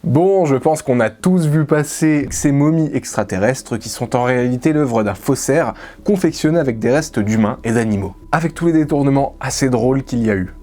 Bon, je pense qu'on a tous vu passer ces momies extraterrestres qui sont en réalité l'œuvre d'un faussaire confectionné avec des restes d'humains et d'animaux. Avec tous les détournements assez drôles qu'il y a eu.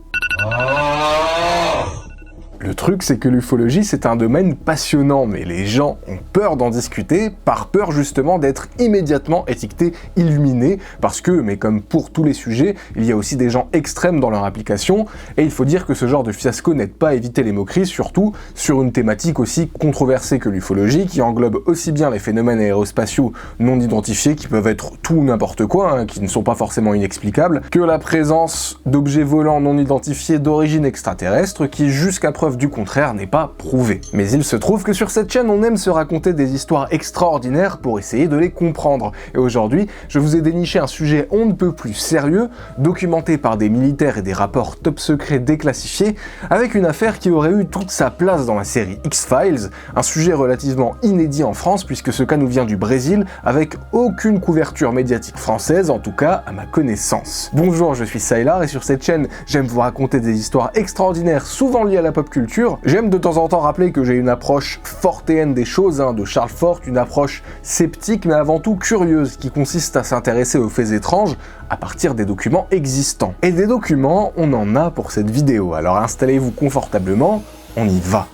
Le truc, c'est que l'ufologie, c'est un domaine passionnant, mais les gens ont peur d'en discuter, par peur justement d'être immédiatement étiquetés illuminés, parce que, mais comme pour tous les sujets, il y a aussi des gens extrêmes dans leur application, et il faut dire que ce genre de fiasco n'aide pas à éviter les moqueries, surtout sur une thématique aussi controversée que l'ufologie, qui englobe aussi bien les phénomènes aérospatiaux non identifiés, qui peuvent être tout ou n'importe quoi, qui ne sont pas forcément inexplicables, que la présence d'objets volants non identifiés d'origine extraterrestre, qui jusqu'à preuve du contraire n'est pas prouvé. Mais il se trouve que sur cette chaîne, on aime se raconter des histoires extraordinaires pour essayer de les comprendre. Et aujourd'hui, je vous ai déniché un sujet on ne peut plus sérieux, documenté par des militaires et des rapports top secrets déclassifiés, avec une affaire qui aurait eu toute sa place dans la série X-Files, un sujet relativement inédit en France puisque ce cas nous vient du Brésil, avec aucune couverture médiatique française, en tout cas à ma connaissance. Bonjour, je suis Sylar et sur cette chaîne, j'aime vous raconter des histoires extraordinaires souvent liées à la pop culture. J'aime de temps en temps rappeler que j'ai une approche fortéenne des choses, de Charles Fort, une approche sceptique mais avant tout curieuse, qui consiste à s'intéresser aux faits étranges à partir des documents existants. Et des documents, on en a pour cette vidéo, alors installez-vous confortablement, on y va.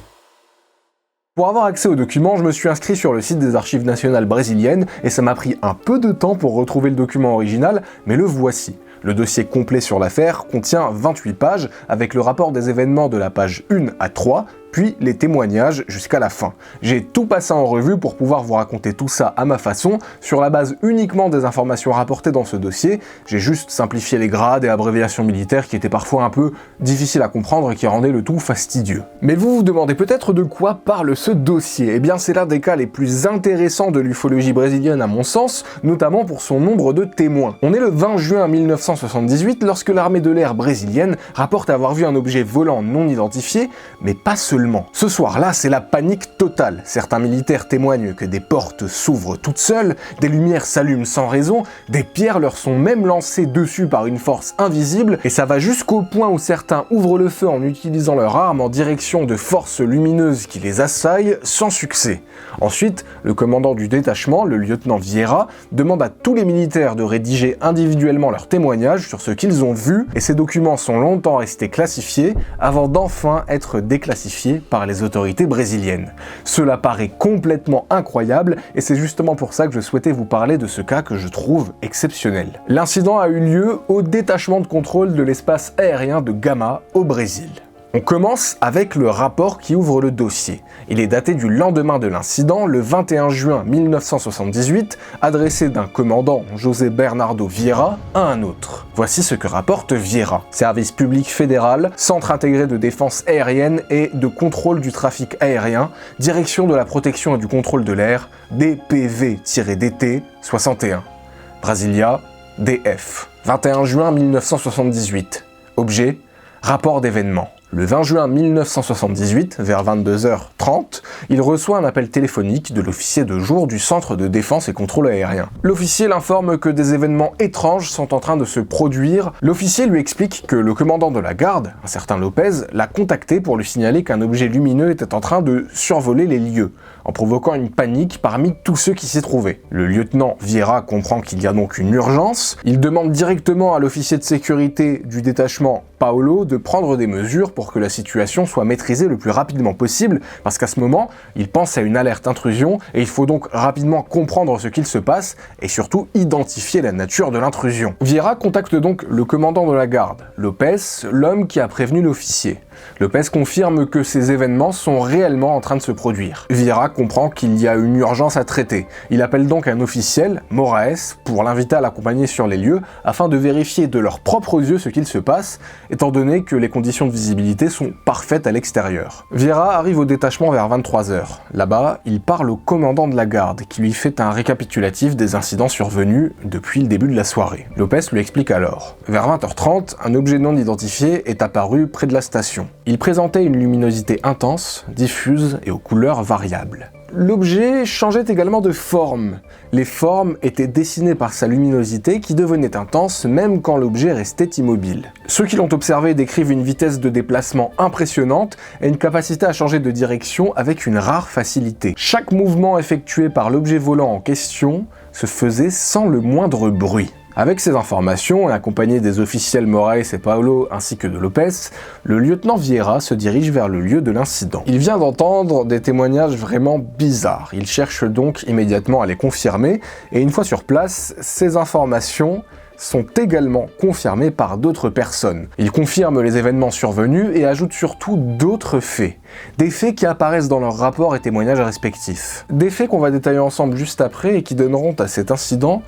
Pour avoir accès aux documents, je me suis inscrit sur le site des Archives nationales brésiliennes et ça m'a pris un peu de temps pour retrouver le document original, mais le voici. Le dossier complet sur l'affaire contient 28 pages, avec le rapport des événements de la page 1 à 3, puis les témoignages jusqu'à la fin. J'ai tout passé en revue pour pouvoir vous raconter tout ça à ma façon, sur la base uniquement des informations rapportées dans ce dossier. J'ai juste simplifié les grades et abréviations militaires qui étaient parfois un peu difficiles à comprendre et qui rendaient le tout fastidieux. Mais vous vous demandez peut-être de quoi parle ce dossier. Eh bien c'est l'un des cas les plus intéressants de l'ufologie brésilienne à mon sens, notamment pour son nombre de témoins. On est le 20 juin 1978 lorsque l'armée de l'air brésilienne rapporte avoir vu un objet volant non identifié, mais pas seulement. Ce soir-là, c'est la panique totale. Certains militaires témoignent que des portes s'ouvrent toutes seules, des lumières s'allument sans raison, des pierres leur sont même lancées dessus par une force invisible, et ça va jusqu'au point où certains ouvrent le feu en utilisant leur arme en direction de forces lumineuses qui les assaillent sans succès. Ensuite, le commandant du détachement, le lieutenant Vieira, demande à tous les militaires de rédiger individuellement leurs témoignages sur ce qu'ils ont vu, et ces documents sont longtemps restés classifiés avant d'enfin être déclassifiés par les autorités brésiliennes. Cela paraît complètement incroyable et c'est justement pour ça que je souhaitais vous parler de ce cas que je trouve exceptionnel. L'incident a eu lieu au détachement de contrôle de l'espace aérien de Gama au Brésil. On commence avec le rapport qui ouvre le dossier. Il est daté du lendemain de l'incident, le 21 juin 1978, adressé d'un commandant, José Bernardo Vieira, à un autre. Voici ce que rapporte Vieira. Service public fédéral, centre intégré de défense aérienne et de contrôle du trafic aérien, direction de la protection et du contrôle de l'air, DPV-DT 61. Brasilia, DF. 21 juin 1978. Objet, rapport d'événement. Le 20 juin 1978, vers 22h30, il reçoit un appel téléphonique de l'officier de jour du Centre de défense et contrôle aérien. L'officier l'informe que des événements étranges sont en train de se produire. L'officier lui explique que le commandant de la garde, un certain Lopez, l'a contacté pour lui signaler qu'un objet lumineux était en train de survoler les lieux, en provoquant une panique parmi tous ceux qui s'y trouvaient. Le lieutenant Vieira comprend qu'il y a donc une urgence. Il demande directement à l'officier de sécurité du détachement, Paolo, de prendre des mesures pour que la situation soit maîtrisée le plus rapidement possible, parce qu'à ce moment, il pense à une alerte intrusion et il faut donc rapidement comprendre ce qu'il se passe et surtout identifier la nature de l'intrusion. Vieira contacte donc le commandant de la garde, Lopez, l'homme qui a prévenu l'officier. Lopez confirme que ces événements sont réellement en train de se produire. Vieira comprend qu'il y a une urgence à traiter. Il appelle donc un officiel, Moraes, pour l'inviter à l'accompagner sur les lieux afin de vérifier de leurs propres yeux ce qu'il se passe, étant donné que les conditions de visibilité sont parfaites à l'extérieur. Vieira arrive au détachement vers 23h. Là-bas, il parle au commandant de la garde qui lui fait un récapitulatif des incidents survenus depuis le début de la soirée. Lopez lui explique alors. Vers 20h30, un objet non identifié est apparu près de la station. apparition. Il présentait une luminosité intense, diffuse et aux couleurs variables. L'objet changeait également de forme. Les formes étaient dessinées par sa luminosité qui devenait intense même quand l'objet restait immobile. Ceux qui l'ont observé décrivent une vitesse de déplacement impressionnante et une capacité à changer de direction avec une rare facilité. Chaque mouvement effectué par l'objet volant en question se faisait sans le moindre bruit. Avec ces informations, et accompagné des officiels Moraes et Paulo ainsi que de Lopes, le lieutenant Vieira se dirige vers le lieu de l'incident. Il vient d'entendre des témoignages vraiment bizarres. Il cherche donc immédiatement à les confirmer, et une fois sur place, ces informations sont également confirmées par d'autres personnes. Il confirme les événements survenus et ajoute surtout d'autres faits. Des faits qui apparaissent dans leurs rapports et témoignages respectifs. Des faits qu'on va détailler ensemble juste après et qui donneront à cet incident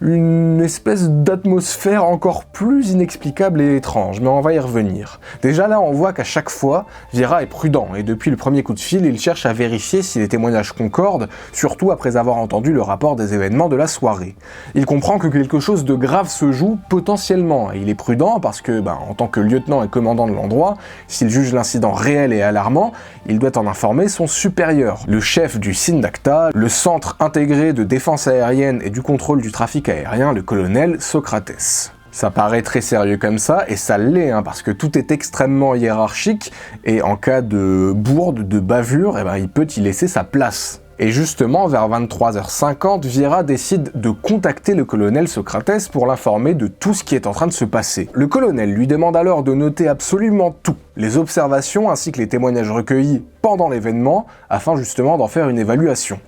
une espèce d'atmosphère encore plus inexplicable et étrange, mais on va y revenir. Déjà là, on voit qu'à chaque fois, Vieira est prudent, et depuis le premier coup de fil, il cherche à vérifier si les témoignages concordent, surtout après avoir entendu le rapport des événements de la soirée. Il comprend que quelque chose de grave se joue potentiellement, et il est prudent parce que, en tant que lieutenant et commandant de l'endroit, s'il juge l'incident réel et alarmant, il doit en informer son supérieur, le chef du Sindacta, le centre intégré de défense aérienne et du contrôle du trafic aérien, le colonel Socrates. Ça paraît très sérieux comme ça, et ça l'est, parce que tout est extrêmement hiérarchique, et en cas de bourde, de bavure, il peut y laisser sa place. Et justement, vers 23h50, Vieira décide de contacter le colonel Socrates pour l'informer de tout ce qui est en train de se passer. Le colonel lui demande alors de noter absolument tout, les observations ainsi que les témoignages recueillis pendant l'événement, afin justement d'en faire une évaluation.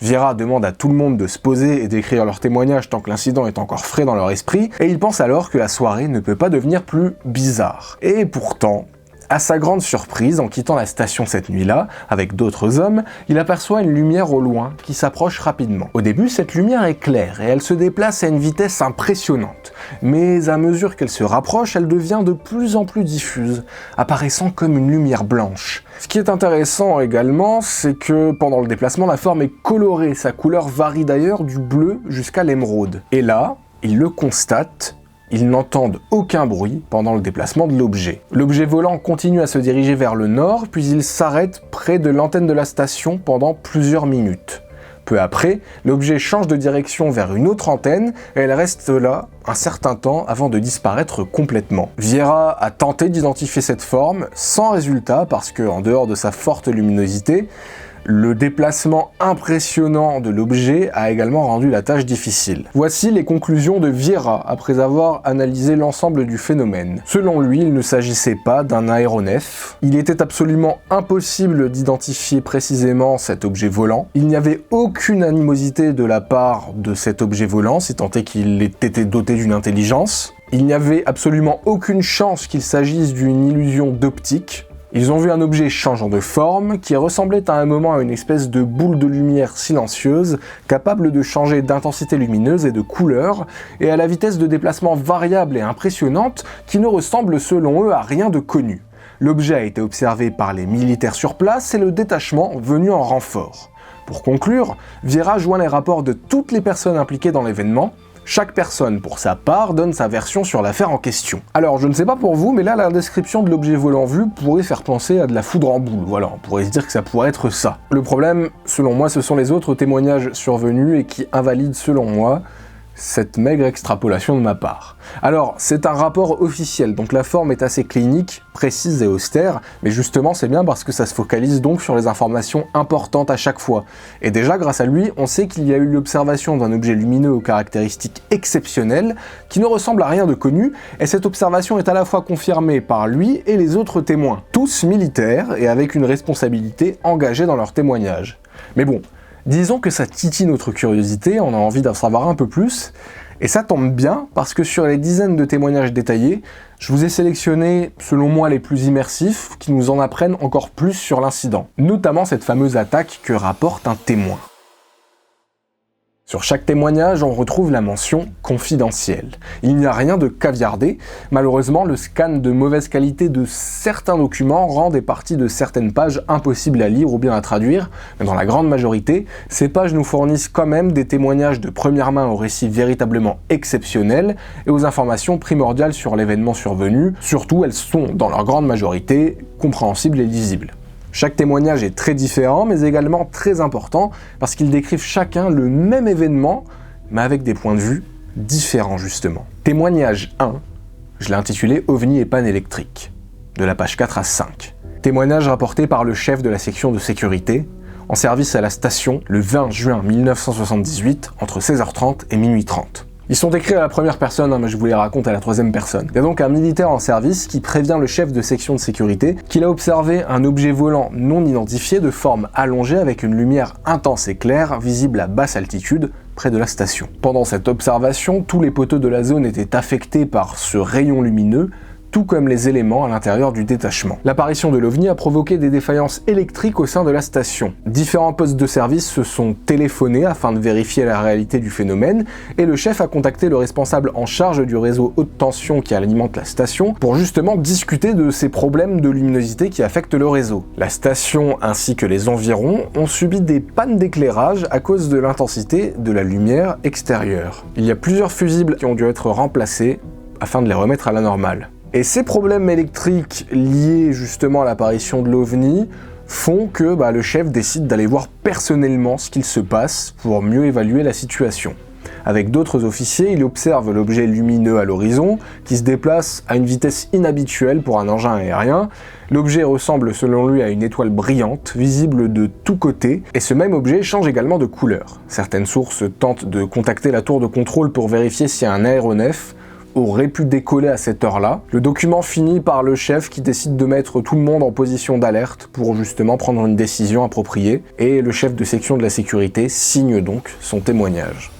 Vieira demande à tout le monde de se poser et d'écrire leurs témoignages tant que l'incident est encore frais dans leur esprit, et il pense alors que la soirée ne peut pas devenir plus bizarre. Et pourtant, à sa grande surprise, en quittant la station cette nuit-là, avec d'autres hommes, il aperçoit une lumière au loin qui s'approche rapidement. Au début, cette lumière est claire et elle se déplace à une vitesse impressionnante. Mais à mesure qu'elle se rapproche, elle devient de plus en plus diffuse, apparaissant comme une lumière blanche. Ce qui est intéressant également, c'est que pendant le déplacement, la forme est colorée. Sa couleur varie d'ailleurs du bleu jusqu'à l'émeraude. Et là, il le constate. Ils n'entendent aucun bruit pendant le déplacement de l'objet. L'objet volant continue à se diriger vers le nord, puis il s'arrête près de l'antenne de la station pendant plusieurs minutes. Peu après, l'objet change de direction vers une autre antenne et elle reste là un certain temps avant de disparaître complètement. Vieira a tenté d'identifier cette forme, sans résultat parce que, en dehors de sa forte luminosité, le déplacement impressionnant de l'objet a également rendu la tâche difficile. Voici les conclusions de Vieira après avoir analysé l'ensemble du phénomène. Selon lui, il ne s'agissait pas d'un aéronef. Il était absolument impossible d'identifier précisément cet objet volant. Il n'y avait aucune animosité de la part de cet objet volant, si tant est qu'il ait été doté d'une intelligence. Il n'y avait absolument aucune chance qu'il s'agisse d'une illusion d'optique. Ils ont vu un objet changeant de forme, qui ressemblait à un moment à une espèce de boule de lumière silencieuse, capable de changer d'intensité lumineuse et de couleur, et à la vitesse de déplacement variable et impressionnante, qui ne ressemble selon eux à rien de connu. L'objet a été observé par les militaires sur place et le détachement venu en renfort. Pour conclure, Vieira joint les rapports de toutes les personnes impliquées dans l'événement. Chaque personne, pour sa part, donne sa version sur l'affaire en question. Alors, je ne sais pas pour vous, mais là, la description de l'objet volant vu pourrait faire penser à de la foudre en boule. Voilà, on pourrait se dire que ça pourrait être ça. Le problème, selon moi, ce sont les autres témoignages survenus et qui invalident, selon moi, cette maigre extrapolation de ma part. Alors, c'est un rapport officiel, donc la forme est assez clinique, précise et austère, mais justement c'est bien parce que ça se focalise donc sur les informations importantes à chaque fois. Et déjà, grâce à lui, on sait qu'il y a eu l'observation d'un objet lumineux aux caractéristiques exceptionnelles, qui ne ressemble à rien de connu, et cette observation est à la fois confirmée par lui et les autres témoins, tous militaires et avec une responsabilité engagée dans leur témoignage. Mais bon, disons que ça titille notre curiosité, on a envie d'en savoir un peu plus, et ça tombe bien parce que sur les dizaines de témoignages détaillés, je vous ai sélectionné, selon moi, les plus immersifs, qui nous en apprennent encore plus sur l'incident, notamment cette fameuse attaque que rapporte un témoin. Sur chaque témoignage, on retrouve la mention « confidentiel ». Il n'y a rien de caviardé. Malheureusement, le scan de mauvaise qualité de certains documents rend des parties de certaines pages impossibles à lire ou bien à traduire, mais dans la grande majorité, ces pages nous fournissent quand même des témoignages de première main aux récits véritablement exceptionnels et aux informations primordiales sur l'événement survenu. Surtout, elles sont, dans leur grande majorité, compréhensibles et lisibles. Chaque témoignage est très différent, mais également très important, parce qu'ils décrivent chacun le même événement, mais avec des points de vue différents justement. Témoignage 1, je l'ai intitulé « OVNI et panne électrique », de la page 4 à 5. Témoignage rapporté par le chef de la section de sécurité, en service à la station le 20 juin 1978, entre 16h30 et minuit 30. Ils sont écrits à la première personne, mais je vous les raconte à la troisième personne. Il y a donc un militaire en service qui prévient le chef de section de sécurité qu'il a observé un objet volant non identifié de forme allongée avec une lumière intense et claire, visible à basse altitude, près de la station. Pendant cette observation, tous les poteaux de la zone étaient affectés par ce rayon lumineux, tout comme les éléments à l'intérieur du détachement. L'apparition de l'OVNI a provoqué des défaillances électriques au sein de la station. Différents postes de service se sont téléphonés afin de vérifier la réalité du phénomène, et le chef a contacté le responsable en charge du réseau haute tension qui alimente la station pour justement discuter de ces problèmes de luminosité qui affectent le réseau. La station ainsi que les environs ont subi des pannes d'éclairage à cause de l'intensité de la lumière extérieure. Il y a plusieurs fusibles qui ont dû être remplacés afin de les remettre à la normale. Et ces problèmes électriques liés justement à l'apparition de l'OVNI font que le chef décide d'aller voir personnellement ce qu'il se passe pour mieux évaluer la situation. Avec d'autres officiers, il observe l'objet lumineux à l'horizon qui se déplace à une vitesse inhabituelle pour un engin aérien. L'objet ressemble selon lui à une étoile brillante, visible de tous côtés, et ce même objet change également de couleur. Certaines sources tentent de contacter la tour de contrôle pour vérifier si un aéronef aurait pu décoller à cette heure-là. Le document finit par le chef qui décide de mettre tout le monde en position d'alerte pour justement prendre une décision appropriée, et le chef de section de la sécurité signe donc son témoignage.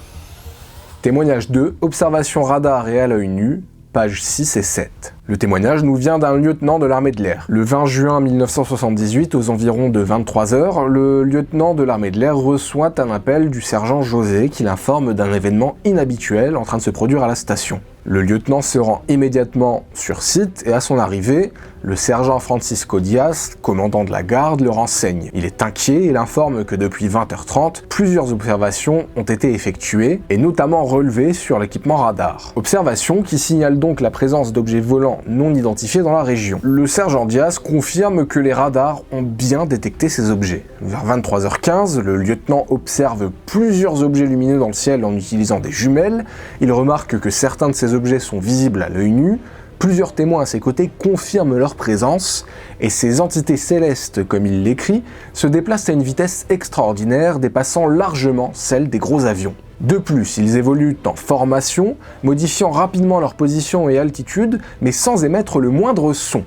Témoignage 2, observation radar et à l'œil nu, pages 6 et 7. Le témoignage nous vient d'un lieutenant de l'armée de l'air. Le 20 juin 1978, aux environs de 23h, le lieutenant de l'armée de l'air reçoit un appel du sergent José qui l'informe d'un événement inhabituel en train de se produire à la station. Le lieutenant se rend immédiatement sur site et à son arrivée, le sergent Francisco Diaz, commandant de la garde, le renseigne. Il est inquiet et il informe que depuis 20h30, plusieurs observations ont été effectuées et notamment relevées sur l'équipement radar. Observations qui signalent donc la présence d'objets volants non identifiés dans la région. Le sergent Diaz confirme que les radars ont bien détecté ces objets. Vers 23h15, le lieutenant observe plusieurs objets lumineux dans le ciel en utilisant des jumelles. Il remarque que certains de ces objets sont visibles à l'œil nu. Plusieurs témoins à ses côtés confirment leur présence, et ces entités célestes, comme il l'écrit, se déplacent à une vitesse extraordinaire, dépassant largement celle des gros avions. De plus, ils évoluent en formation, modifiant rapidement leur position et altitude, mais sans émettre le moindre son.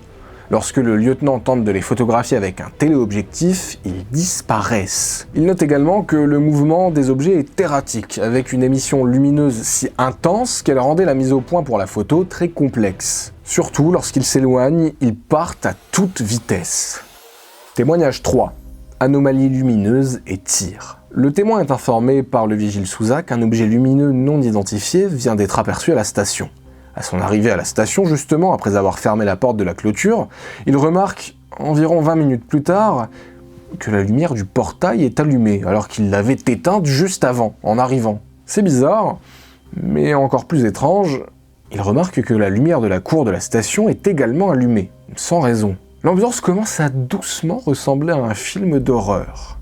Lorsque le lieutenant tente de les photographier avec un téléobjectif, ils disparaissent. Il note également que le mouvement des objets est erratique, avec une émission lumineuse si intense qu'elle rendait la mise au point pour la photo très complexe. Surtout, lorsqu'ils s'éloignent, ils partent à toute vitesse. Témoignage 3. Anomalie lumineuse et tir. Le témoin est informé par le vigile Souza qu'un objet lumineux non identifié vient d'être aperçu à la station. À son arrivée à la station, justement, après avoir fermé la porte de la clôture, il remarque, environ 20 minutes plus tard, que la lumière du portail est allumée, alors qu'il l'avait éteinte juste avant, en arrivant. C'est bizarre, mais encore plus étrange, il remarque que la lumière de la cour de la station est également allumée, sans raison. L'ambiance commence à doucement ressembler à un film d'horreur.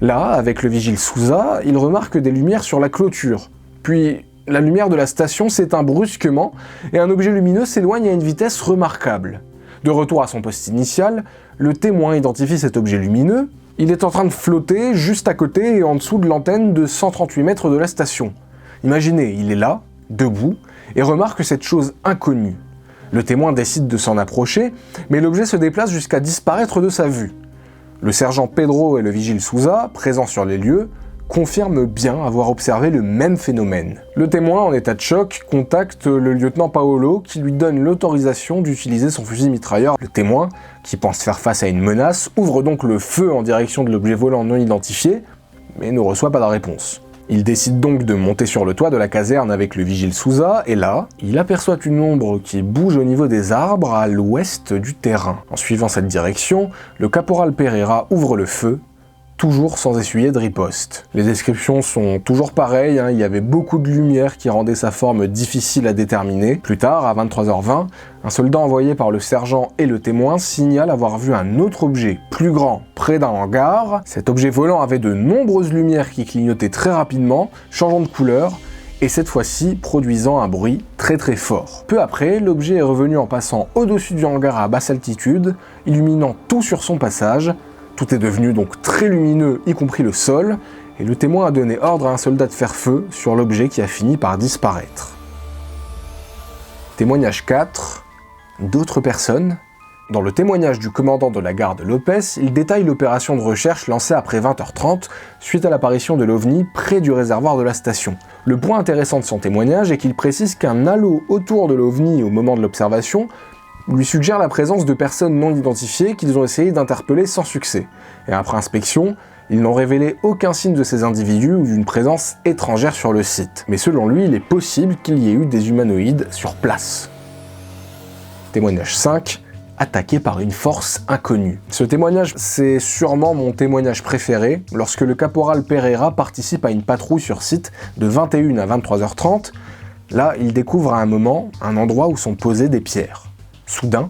Là, avec le vigile Souza, il remarque des lumières sur la clôture, puis la lumière de la station s'éteint brusquement et un objet lumineux s'éloigne à une vitesse remarquable. De retour à son poste initial, le témoin identifie cet objet lumineux. Il est en train de flotter juste à côté et en dessous de l'antenne de 138 mètres de la station. Imaginez, il est là, debout, et remarque cette chose inconnue. Le témoin décide de s'en approcher, mais l'objet se déplace jusqu'à disparaître de sa vue. Le sergent Pedro et le vigile Souza, présents sur les lieux, confirme bien avoir observé le même phénomène. Le témoin, en état de choc, contacte le lieutenant Paolo qui lui donne l'autorisation d'utiliser son fusil mitrailleur. Le témoin, qui pense faire face à une menace, ouvre donc le feu en direction de l'objet volant non identifié, mais ne reçoit pas de réponse. Il décide donc de monter sur le toit de la caserne avec le vigile Souza, et là, il aperçoit une ombre qui bouge au niveau des arbres à l'ouest du terrain. En suivant cette direction, le caporal Pereira ouvre le feu, toujours sans essuyer de riposte. Les descriptions sont toujours pareilles, il y avait beaucoup de lumière qui rendait sa forme difficile à déterminer. Plus tard, à 23h20, un soldat envoyé par le sergent et le témoin signale avoir vu un autre objet plus grand près d'un hangar. Cet objet volant avait de nombreuses lumières qui clignotaient très rapidement, changeant de couleur, et cette fois-ci produisant un bruit très fort. Peu après, l'objet est revenu en passant au-dessus du hangar à basse altitude, illuminant tout sur son passage. Tout est devenu donc très lumineux, y compris le sol, et le témoin a donné ordre à un soldat de faire feu sur l'objet qui a fini par disparaître. Témoignage 4. D'autres personnes. Dans le témoignage du commandant de la garde Lopez, il détaille l'opération de recherche lancée après 20h30 suite à l'apparition de l'OVNI près du réservoir de la station. Le point intéressant de son témoignage est qu'il précise qu'un halo autour de l'OVNI au moment de l'observation lui suggère la présence de personnes non identifiées qu'ils ont essayé d'interpeller sans succès. Et après inspection, ils n'ont révélé aucun signe de ces individus ou d'une présence étrangère sur le site. Mais selon lui, il est possible qu'il y ait eu des humanoïdes sur place. Témoignage 5. Attaqué par une force inconnue. Ce témoignage, c'est sûrement mon témoignage préféré, lorsque le caporal Pereira participe à une patrouille sur site de 21 à 23h30. Là, il découvre à un moment un endroit où sont posées des pierres. Soudain,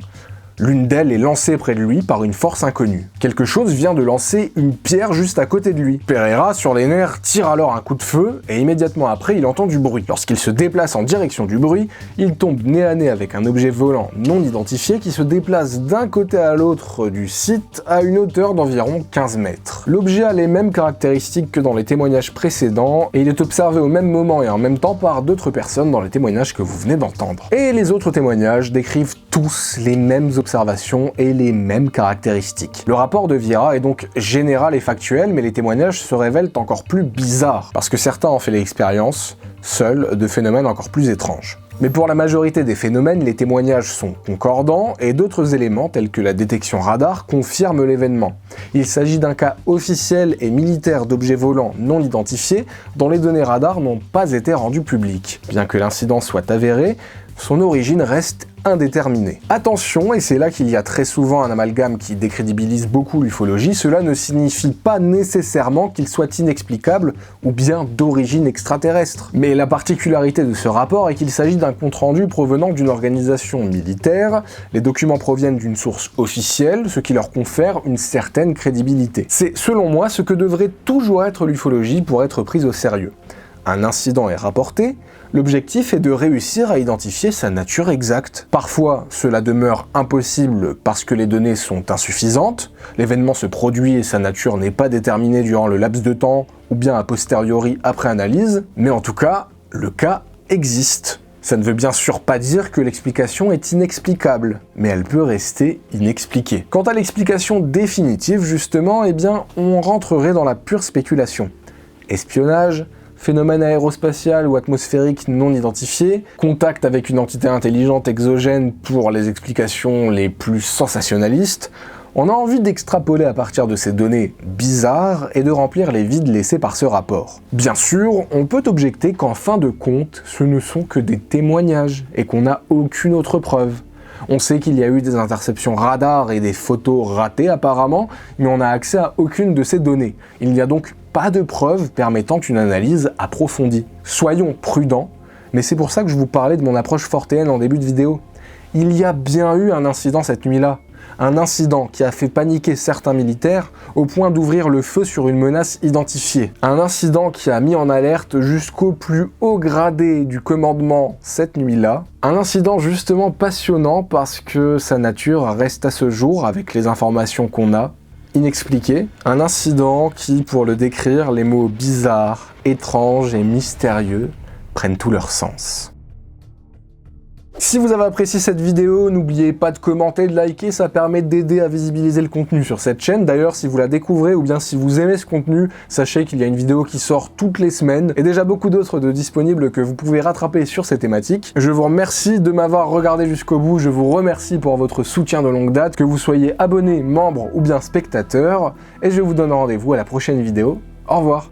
l'une d'elles est lancée près de lui par une force inconnue. Quelque chose vient de lancer une pierre juste à côté de lui. Pereira, sur les nerfs, tire alors un coup de feu et immédiatement après, il entend du bruit. Lorsqu'il se déplace en direction du bruit, il tombe nez à nez avec un objet volant non identifié qui se déplace d'un côté à l'autre du site à une hauteur d'environ 15 mètres. L'objet a les mêmes caractéristiques que dans les témoignages précédents et il est observé au même moment et en même temps par d'autres personnes dans les témoignages que vous venez d'entendre. Et les autres témoignages décrivent tous les mêmes observations et les mêmes caractéristiques. Le rapport de Vieira est donc général et factuel, mais les témoignages se révèlent encore plus bizarres, parce que certains ont fait l'expérience, seuls, de phénomènes encore plus étranges. Mais pour la majorité des phénomènes, les témoignages sont concordants et d'autres éléments, tels que la détection radar, confirment l'événement. Il s'agit d'un cas officiel et militaire d'objets volants non identifiés dont les données radar n'ont pas été rendues publiques. Bien que l'incident soit avéré, son origine reste indéterminée. Attention, et c'est là qu'il y a très souvent un amalgame qui décrédibilise beaucoup l'ufologie, cela ne signifie pas nécessairement qu'il soit inexplicable ou bien d'origine extraterrestre. Mais la particularité de ce rapport est qu'il s'agit d'un compte-rendu provenant d'une organisation militaire, les documents proviennent d'une source officielle, ce qui leur confère une certaine crédibilité. C'est, selon moi, ce que devrait toujours être l'ufologie pour être prise au sérieux. Un incident est rapporté, l'objectif est de réussir à identifier sa nature exacte. Parfois, cela demeure impossible parce que les données sont insuffisantes, l'événement se produit et sa nature n'est pas déterminée durant le laps de temps ou bien a posteriori après analyse, mais en tout cas, le cas existe. Ça ne veut bien sûr pas dire que l'explication est inexplicable, mais elle peut rester inexpliquée. Quant à l'explication définitive, justement, eh bien, on rentrerait dans la pure spéculation. Espionnage, phénomène aérospatial ou atmosphérique non identifié, contact avec une entité intelligente exogène pour les explications les plus sensationnalistes, on a envie d'extrapoler à partir de ces données bizarres et de remplir les vides laissés par ce rapport. Bien sûr, on peut objecter qu'en fin de compte, ce ne sont que des témoignages et qu'on n'a aucune autre preuve. On sait qu'il y a eu des interceptions radar et des photos ratées apparemment, mais on n'a accès à aucune de ces données. Il n'y a donc pas de preuves permettant une analyse approfondie. Soyons prudents, mais c'est pour ça que je vous parlais de mon approche fortéenne en début de vidéo. Il y a bien eu un incident cette nuit-là. Un incident qui a fait paniquer certains militaires au point d'ouvrir le feu sur une menace identifiée. Un incident qui a mis en alerte jusqu'au plus haut gradé du commandement cette nuit-là. Un incident justement passionnant parce que sa nature reste à ce jour, avec les informations qu'on a, inexpliqué. Un incident qui, pour le décrire, les mots bizarres, étranges et mystérieux prennent tout leur sens. Si vous avez apprécié cette vidéo, n'oubliez pas de commenter, de liker, ça permet d'aider à visibiliser le contenu sur cette chaîne. D'ailleurs, si vous la découvrez ou bien si vous aimez ce contenu, sachez qu'il y a une vidéo qui sort toutes les semaines et déjà beaucoup d'autres de disponibles que vous pouvez rattraper sur ces thématiques. Je vous remercie de m'avoir regardé jusqu'au bout, je vous remercie pour votre soutien de longue date, que vous soyez abonné, membre ou bien spectateur, et je vous donne rendez-vous à la prochaine vidéo. Au revoir.